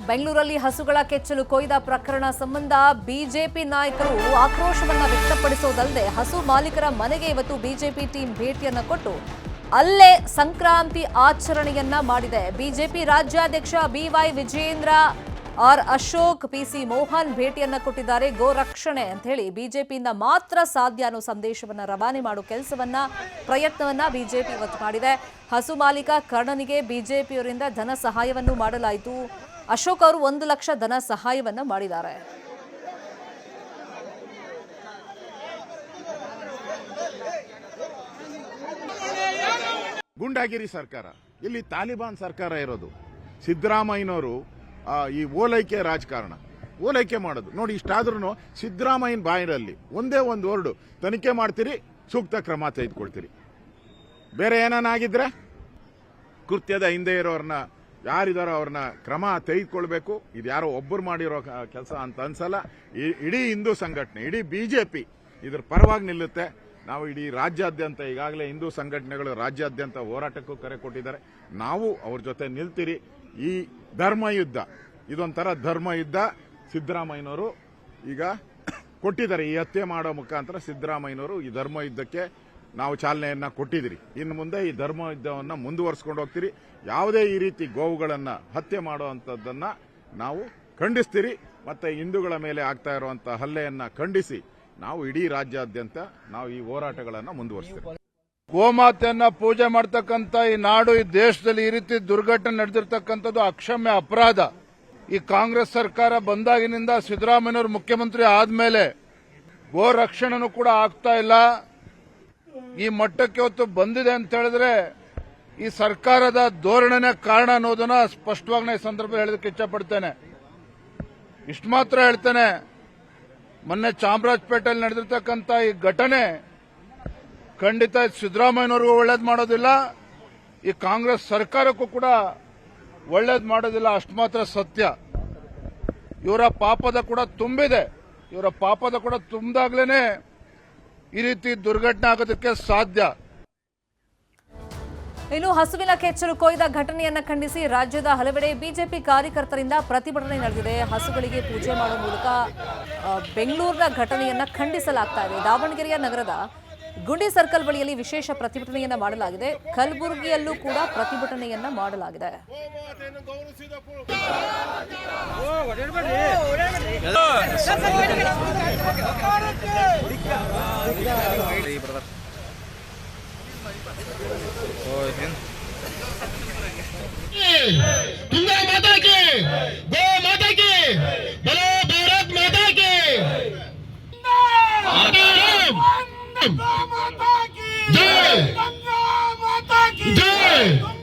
ಬೆಂಗಳೂರಲ್ಲಿ ಹಸುಗಳ ಕೆಚ್ಚಲು ಕೊಯ್ದ ಪ್ರಕರಣ ಸಂಬಂಧ ಬಿಜೆಪಿ ನಾಯಕರು ಆಕ್ರೋಶವನ್ನ ವ್ಯಕ್ತಪಡಿಸೋದಲ್ಲದೆ ಹಸು ಮಾಲೀಕರ ಮನೆಗೆ ಇವತ್ತು ಬಿಜೆಪಿ ಟೀಮ್ ಭೇಟಿಯನ್ನ ಕೊಟ್ಟು ಅಲ್ಲೇ ಸಂಕ್ರಾಂತಿ ಆಚರಣೆಯನ್ನ ಮಾಡಿದೆ. ಬಿಜೆಪಿ ರಾಜ್ಯಾಧ್ಯಕ್ಷ B Y Vijayendra, R Ashok, P C Mohan ಭೇಟಿಯನ್ನ ಕೊಟ್ಟಿದ್ದಾರೆ. ಗೋ ರಕ್ಷಣೆ ಅಂತ ಹೇಳಿ ಬಿಜೆಪಿಯಿಂದ ಮಾತ್ರ ಸಾಧ್ಯ ಅನ್ನೋ ಸಂದೇಶವನ್ನ ರವಾನೆ ಮಾಡೋ ಪ್ರಯತ್ನವನ್ನ ಬಿಜೆಪಿ ಇವತ್ತು ಮಾಡಿದೆ. ಹಸು ಮಾಲೀಕ ಕರ್ಣನಿಗೆ ಬಿಜೆಪಿಯವರಿಂದ ಧನ ಸಹಾಯವನ್ನು ಮಾಡಲಾಯಿತು. ಅಶೋಕ್ ಅವರು 1 ಲಕ್ಷ ಧನ ಸಹಾಯವನ್ನ ಮಾಡಿದ್ದಾರೆ. ಗುಂಡಾಗಿರಿ ಸರ್ಕಾರ, ಇಲ್ಲಿ ತಾಲಿಬಾನ್ ಸರ್ಕಾರ ಇರೋದು. ಸಿದ್ದರಾಮಯ್ಯನವರು ಈ ಓಲೈಕೆ ರಾಜಕಾರಣ, ಓಲೈಕೆ ಮಾಡೋದು ನೋಡಿ. ಇಷ್ಟಾದ್ರೂ ಸಿದ್ದರಾಮಯ್ಯನ ಬಾಯಿನಲ್ಲಿ ಒಂದೇ ಒಂದು ವರ್ಡ್, ತನಿಖೆ ಮಾಡ್ತೀರಿ, ಸೂಕ್ತ ಕ್ರಮ ತೆಗೆದುಕೊಳ್ತೀರಿ. ಬೇರೆ ಏನಾಗಿದ್ರೆ ಕೃತ್ಯದ ಹಿಂದೆ ಇರೋರನ್ನ ಯಾರಿದಾರೋ ಅವ್ರನ್ನ ಕ್ರಮ ತೆಗೆದುಕೊಳ್ಬೇಕು. ಇದು ಯಾರೋ ಒಬ್ಬರು ಮಾಡಿರೋ ಕೆಲಸ ಅಂತ ಅನ್ಸಲ್ಲ. ಇಡೀ ಹಿಂದೂ ಸಂಘಟನೆ, ಇಡೀ ಬಿಜೆಪಿ ಇದ್ರ ಪರವಾಗಿ ನಿಲ್ಲುತ್ತೆ. ನಾವು ಇಡೀ ರಾಜ್ಯಾದ್ಯಂತ ಈಗಾಗಲೇ ಹಿಂದೂ ಸಂಘಟನೆಗಳು ರಾಜ್ಯಾದ್ಯಂತ ಹೋರಾಟಕ್ಕೂ ಕರೆ ಕೊಟ್ಟಿದ್ದಾರೆ. ನಾವು ಅವ್ರ ಜೊತೆ ನಿಲ್ತೀರಿ. ಈ ಧರ್ಮಯುದ್ಧ, ಇದೊಂಥರ ಧರ್ಮಯುದ್ಧ ಸಿದ್ದರಾಮಯ್ಯನವರು ಈಗ ಕೊಟ್ಟಿದ್ದಾರೆ. ಈ ಹತ್ಯೆ ಮಾಡೋ ಮುಖಾಂತರ ಸಿದ್ದರಾಮಯ್ಯನವರು ಈ ಧರ್ಮಯುದ್ಧಕ್ಕೆ ನಾವು ಚಾಲನೆಯನ್ನ ಕೊಟ್ಟಿದ್ದೀರಿ. ಇನ್ನು ಮುಂದೆ ಈ ಧರ್ಮಯುದ್ಧವನ್ನು ಮುಂದುವರಿಸಿಕೊಂಡು ಹೋಗ್ತೀರಿ. ಯಾವುದೇ ಈ ರೀತಿ ಗೋವುಗಳನ್ನ ಹತ್ಯೆ ಮಾಡುವಂತದ್ದನ್ನ ನಾವು ಖಂಡಿಸ್ತೀರಿ. ಮತ್ತೆ ಹಿಂದೂಗಳ ಮೇಲೆ ಆಗ್ತಾ ಇರುವಂತಹ ಹಲ್ಲೆಯನ್ನ ಖಂಡಿಸಿ ನಾವು ಇಡೀ ರಾಜ್ಯಾದ್ಯಂತ ನಾವು ಈ ಹೋರಾಟಗಳನ್ನ ಮುಂದುವರಿಸ್ತೀವಿ. ಗೋಮಾತೆಯನ್ನ ಪೂಜೆ ಮಾಡ್ತಕ್ಕಂಥ ಈ ನಾಡು, ಈ ದೇಶದಲ್ಲಿ ಈ ರೀತಿ ದುರ್ಘಟನೆ ನಡೆದಿರ್ತಕ್ಕಂಥದ್ದು ಅಕ್ಷಮ್ಯ ಅಪರಾಧ. ಈ ಕಾಂಗ್ರೆಸ್ ಸರ್ಕಾರ ಬಂದಾಗಿನಿಂದ ಸಿದ್ದರಾಮಯ್ಯನವರು ಮುಖ್ಯಮಂತ್ರಿ ಆದ್ಮೇಲೆ ಗೋ ರಕ್ಷಣೆನೂ ಕೂಡ ಆಗ್ತಾ ಇಲ್ಲ. ಈ ಮಟ್ಟಕ್ಕೆ ಹೊತ್ತು ಬಂದಿದೆ ಅಂತ ಹೇಳಿದ್ರೆ ಈ ಸರ್ಕಾರದ ಧೋರಣೆನೇ ಕಾರಣ ಅನ್ನೋದನ್ನ ಸ್ಪಷ್ಟವಾಗಿ ಈ ಸಂದರ್ಭದಲ್ಲಿ ಹೇಳೋದಕ್ಕೆ ಇಚ್ಛಪಡ್ತೇನೆ. ಇಷ್ಟು ಮಾತ್ರ ಹೇಳ್ತೇನೆ, ಮೊನ್ನೆ ಚಾಮರಾಜಪೇಟೆಯಲ್ಲಿ ನಡೆದಿರ್ತಕ್ಕಂಥ ಈ ಘಟನೆ ಖಂಡಿತ ಸಿದ್ದರಾಮಯ್ಯನವರಿಗೂ ಒಳ್ಳೇದು ಮಾಡೋದಿಲ್ಲ, ಈ ಕಾಂಗ್ರೆಸ್ ಸರ್ಕಾರಕ್ಕೂ ಕೂಡ ಒಳ್ಳೇದು ಮಾಡೋದಿಲ್ಲ. ಅಷ್ಟು ಮಾತ್ರ ಸತ್ಯ. ಇವರ ಪಾಪದ ಕೂಡ ತುಂಬಿದೆ. ಇವರ ಪಾಪದ ಕೂಡ ತುಂಬಿದಾಗ್ಲೇನೆ ಈ ರೀತಿ ದುರ್ಘಟನೆ ಆಗೋದಕ್ಕೆ ಸಾಧ್ಯ. ಇನ್ನು ಹಸುವಿನ ಕೆಚ್ಚಲು ಕೊಯ್ದ ಘಟನೆಯನ್ನ ಖಂಡಿಸಿ ರಾಜ್ಯದ ಹಲವೆಡೆ ಬಿಜೆಪಿ ಕಾರ್ಯಕರ್ತರಿಂದ ಪ್ರತಿಭಟನೆ ನಡೆದಿದೆ. ಹಸುಗಳಿಗೆ ಪೂಜೆ ಮಾಡುವ ಮೂಲಕ ಬೆಂಗಳೂರಿನ ಘಟನೆಯನ್ನ ಖಂಡಿಸಲಾಗ್ತಾ ಇದೆ. ದಾವಣಗೆರೆಯ ನಗರದ ಗುಂಡಿ ಸರ್ಕಲ್ ಬಳಿಯಲ್ಲಿ ವಿಶೇಷ ಪ್ರತಿಭಟನೆಯನ್ನ ಮಾಡಲಾಗಿದೆ. ಕಲಬುರಗಿಯಲ್ಲೂ ಕೂಡ ಪ್ರತಿಭಟನೆಯನ್ನ ಮಾಡಲಾಗಿದೆ. गंगा माता की, गौ माता की, बोलो भारत माता की, गंगा माता की जय, गंगा माता की जय।